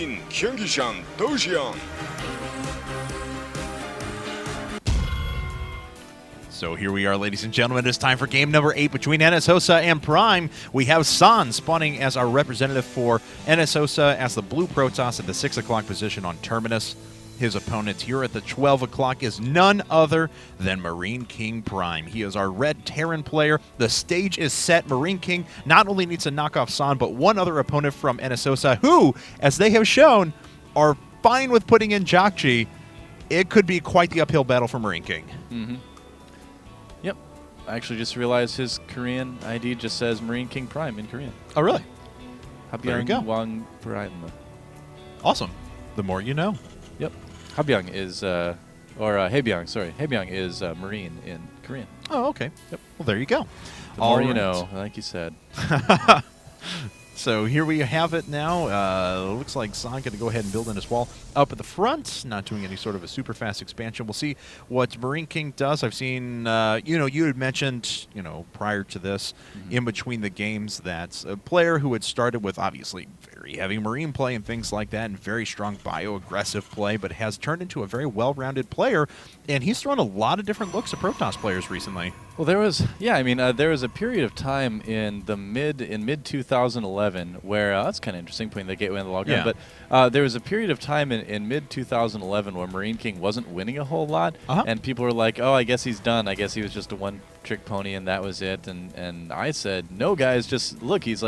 King 경기장 도시형. So here we are, ladies and gentlemen. It's time for game number 8 between NSHoSeo and Prime. We have San spawning as our representative for NSHoSeo as the blue Protoss at the 6 o'clock position on Terminus. His opponent here at the 12 o'clock is none other than MarineKing.Prime. He is our red Terran player. The stage is set. MarineKing not only needs to knock off San, but one other opponent from NSHoSeo who, as they have shown, are fine with putting in Jakji. It could be quite the uphill battle for MarineKing. Mm-hmm. Yep. I actually just realized his Korean ID just says MarineKing.Prime in Korean. Oh, really? There you go. Prime. Awesome. The more you know. Yep. Habyung is, Haebyung, sorry. Haebyung is Marine in Korean. Oh, okay. Yep. Well, there you go. The more you know, like you said. So here we have it now. Looks like San going to go ahead and build in his wall up at the front, not doing any sort of a super fast expansion. We'll see what MarineKing does. I've seen, you had mentioned, prior to this, in between the games, that a player who had started with obviously very heavy Marine play and things like that, and very strong bio-aggressive play, but has turned into a very well-rounded player, and he's thrown a lot of different looks at Protoss players recently. Well, there was a period of time in mid 2011 where that's kind of interesting, putting the gateway in the log line. Yeah. But there was a period of time in mid 2011 where MarineKing wasn't winning a whole lot, and people were like, "Oh, I guess he's done. I guess he was just a one-trick pony, and that was it." And I said, "No, guys, just look. He's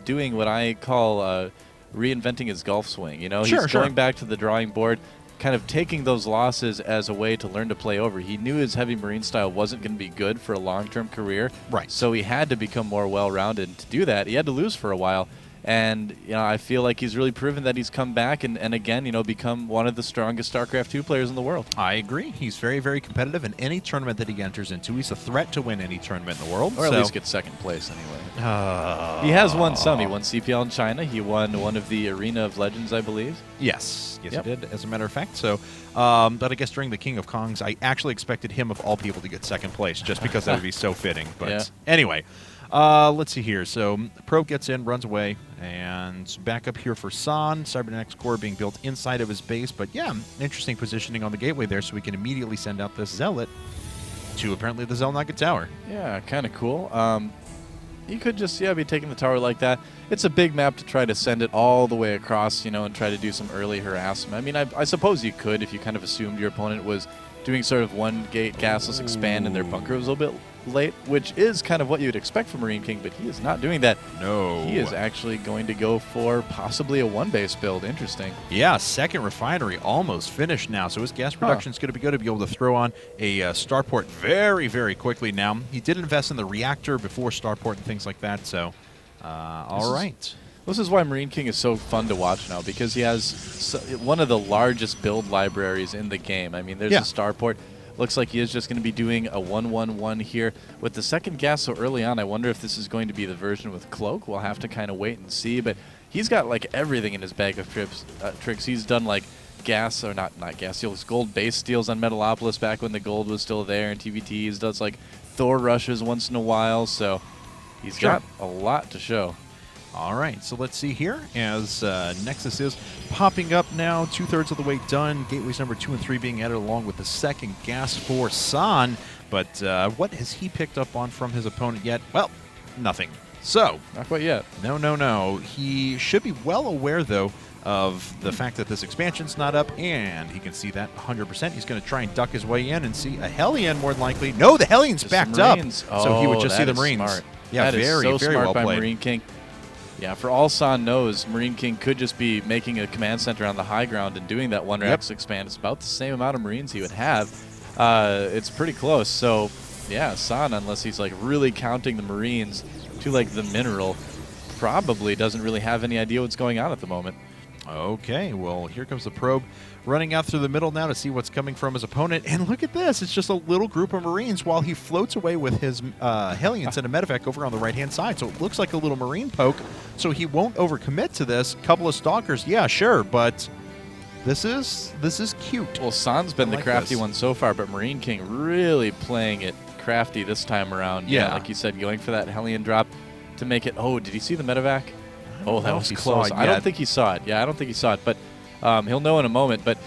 doing what I call reinventing his golf swing. He's going back to the drawing board." Kind of taking those losses as a way to learn to play over. He knew his heavy Marine style wasn't going to be good for a long-term career. Right. So he had to become more well-rounded. To do that, he had to lose for a while. And I feel like he's really proven that he's come back and again, become one of the strongest StarCraft 2 players in the world. I agree. He's very, very competitive in any tournament that he enters into. He's a threat to win any tournament in the world. Or at least get second place anyway. He has won some. He won CPL in China. He won one of the Arena of Legends, I believe. Yes, he did, as a matter of fact. So, but I guess during the King of Kongs, I actually expected him, of all people, to get second place, just because that would be so fitting. But anyway, let's see here. So, Probe gets in, runs away, and back up here for San. Cybernetics core being built inside of his base. But yeah, interesting positioning on the gateway there, so we can immediately send out this Zealot to apparently the Zelnaga Tower. Yeah, kind of cool. You could just, be taking the tower like that. It's a big map to try to send it all the way across, and try to do some early harassment. I mean, I suppose you could if you kind of assumed your opponent was doing sort of one gate gasless expand and their bunker was a little bit late, which is kind of what you'd expect from MarineKing, but he is not doing that. No. He is actually going to go for possibly a one-base build. Interesting. Yeah, second refinery almost finished now, so his gas production is going to be good to be able to throw on a starport very, very quickly now. He did invest in the reactor before starport and things like that, so all right. This is why MarineKing is so fun to watch now, because he has one of the largest build libraries in the game. I mean, there's a starport. Looks like he is just going to be doing a 1-1-1 here. With the second gas so early on, I wonder if this is going to be the version with Cloak. We'll have to kind of wait and see. But he's got like everything in his bag of tricks. He's done like gas, or not gas steals, gold base steals on Metalopolis back when the gold was still there, and TVT. He does like Thor rushes once in a while. So he's got a lot to show. All right, so let's see here as Nexus is popping up now, 2/3 of the way done. Gateways number 2 and 3 being added along with the second gas for San. But what has he picked up on from his opponent yet? Well, nothing. So not quite yet. No. He should be well aware, though, of the fact that this expansion's not up, and he can see that 100%. He's going to try and duck his way in and see a Hellion, more than likely. No, the Hellion's backed up, so he would just see the Marines. Smart. Yeah, that very, is so very smart well by played. MarineKing. Yeah, for all San knows, MarineKing could just be making a command center on the high ground and doing that one Rex expand. It's about the same amount of Marines he would have. It's pretty close. So, yeah, San, unless he's like really counting the Marines to like the mineral, probably doesn't really have any idea what's going on at the moment. Okay, well, here comes the probe running out through the middle now to see what's coming from his opponent. And look at this. It's just a little group of Marines while he floats away with his Hellions and a medevac over on the right-hand side. So it looks like a little Marine poke. So he won't overcommit to this. Couple of Stalkers, yeah, sure, but this is cute. Well, San's been the crafty one so far, but MarineKing really playing it crafty this time around. Yeah. Like you said, going for that Hellion drop to make it. Oh, did you see the medevac? Oh, that know was if he close. saw it I don't yet. think he saw it. Yeah, I don't think he saw it, but he'll know in a moment. But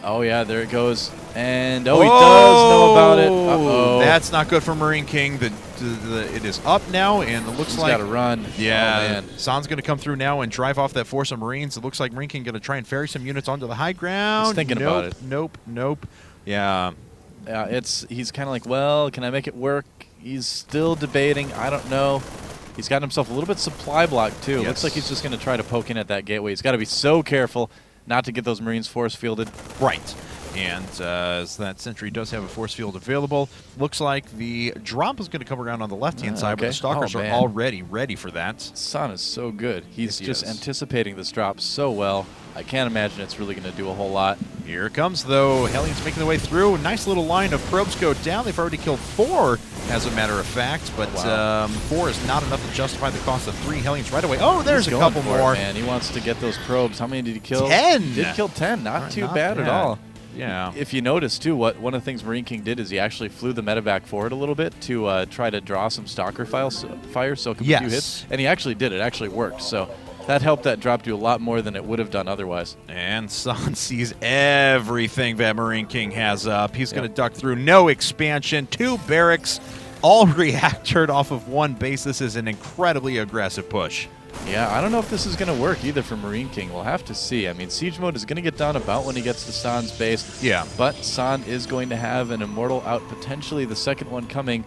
oh yeah, there it goes. And he does know about it. Uh-oh. That's not good for Marine King. It is up now, and it looks He's like got to run. Yeah, Oh, man. San's going to come through now and drive off that force of Marines. It looks like Marine King going to try and ferry some units onto the high ground. He's thinking about it. Nope. Yeah. Yeah, he's kind of like, well, can I make it work? He's still debating. I don't know. He's got himself a little bit supply blocked, too. Yes. Looks like he's just going to try to poke in at that gateway. He's got to be so careful not to get those Marines force fielded. Right. And as that sentry does have a force field available, looks like the drop is going to come around on the left-hand side, but the Stalkers are already ready for that. San is so good. He's just is. anticipating this drop so well. I can't imagine it's really going to do a whole lot. Here it comes, though. Hellions making their way through. Nice little line of probes go down. They've already killed 4, as a matter of fact, but 4 is not enough to justify the cost of 3 Hellions right away. Oh, there's a couple more. Man, he wants to get those probes. How many did he kill? 10. He did kill 10. Not too bad at all. Yeah. If you notice, too, one of the things MarineKing did is he actually flew the medevac forward a little bit to try to draw some stalker fire so it could be 2 hits. And he actually did. It actually worked. So that helped that drop do a lot more than it would have done otherwise. And San sees everything that Marine King has up. He's going to duck through. No expansion. 2 barracks, all reactored off of 1 base. This is an incredibly aggressive push. Yeah, I don't know if this is going to work either for MarineKing. We'll have to see. I mean, siege mode is going to get done about when he gets to San's base. Yeah. But San is going to have an Immortal out, potentially the second one coming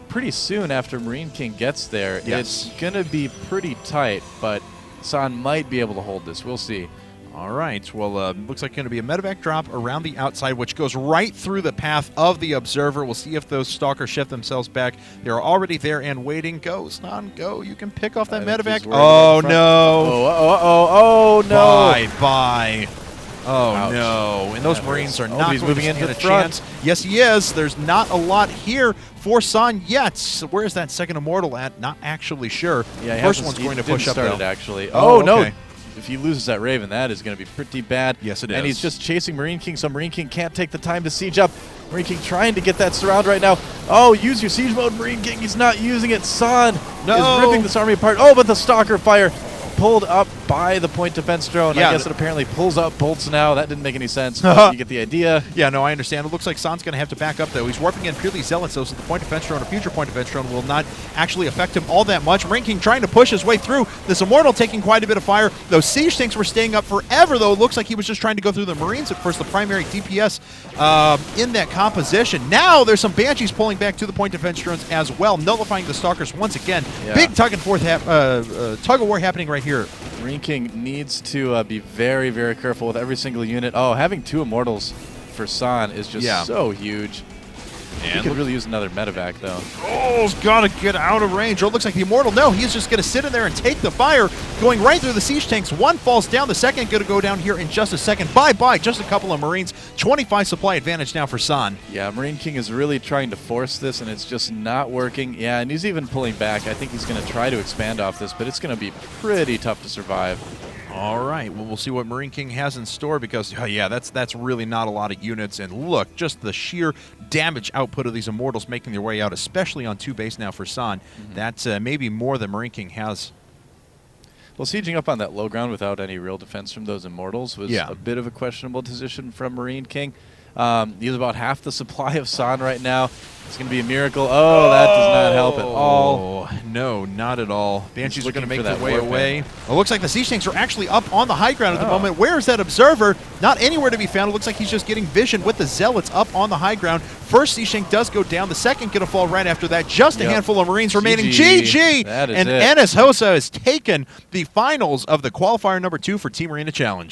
pretty soon after MarineKing gets there. Yes. It's going to be pretty tight, but San might be able to hold this. We'll see. All right. Well, looks like going to be a medevac drop around the outside, which goes right through the path of the observer. We'll see if those stalkers shift themselves back. They're already there and waiting. Go, San, go. You can pick off that medevac. Oh, no. Oh, no. Bye. Oh, Ouch. No. And those Marines are not he's going moving to into stand the a front. chance. Yes, he is. There's not a lot here for San yet. So where's that second Immortal at? Not actually sure. Yeah, First one's going to push up, though. Actually. Oh, no. okay. If he loses that Raven, that is going to be pretty bad. Yes, it is. And he's just chasing MarineKing, so MarineKing can't take the time to siege up. MarineKing trying to get that surround right now. Oh, use your siege mode, MarineKing. He's not using it. San is ripping this army apart. Oh, but the stalker fire pulled up by the point defense drone. Yeah, I guess it apparently pulls up bolts now. That didn't make any sense, but you get the idea. Yeah, no, I understand. It looks like San's going to have to back up, though. He's warping in purely Zealots, though, so the point defense drone or future point defense drone will not actually affect him all that much. MarineKing trying to push his way through. This Immortal taking quite a bit of fire. Those siege tanks were staying up forever, though. It looks like he was just trying to go through the Marines at first, the primary DPS in that composition. Now there's some Banshees pulling back to the point defense drones as well, nullifying the Stalkers once again. Yeah. Big tug of war happening right here. MarineKing needs to be very, very careful with every single unit. Oh, having 2 Immortals for San is just so huge. He could really use another medevac, though. Oh, he's got to get out of range. Oh, it looks like the Immortal. No, he's just going to sit in there and take the fire, going right through the siege tanks. 1 falls down. The second going to go down here in just a second. Bye-bye. Just a couple of Marines. 25 supply advantage now for San. Yeah, MarineKing is really trying to force this, and it's just not working. Yeah, and he's even pulling back. I think he's going to try to expand off this, but it's going to be pretty tough to survive. All right. Well, we'll see what MarineKing has in store because, that's really not a lot of units. And look, just the sheer damage output of these Immortals making their way out, especially on 2 base now for San. That's maybe more than MarineKing has. Well, sieging up on that low ground without any real defense from those Immortals was a bit of a questionable decision from MarineKing. He's about half the supply of San right now. It's going to be a miracle. Oh, that does not help at all. No, not at all. Banshees are going to make their that way away. It looks like the siege tanks are actually up on the high ground at the moment. Where is that observer? Not anywhere to be found. It looks like he's just getting vision with the Zealots up on the high ground. First siege tank does go down. The second going to fall right after that. Just a handful of Marines remaining. GG! That is and it. NSHoSeo has taken the finals of the qualifier number 2 for Team Arena Challenge.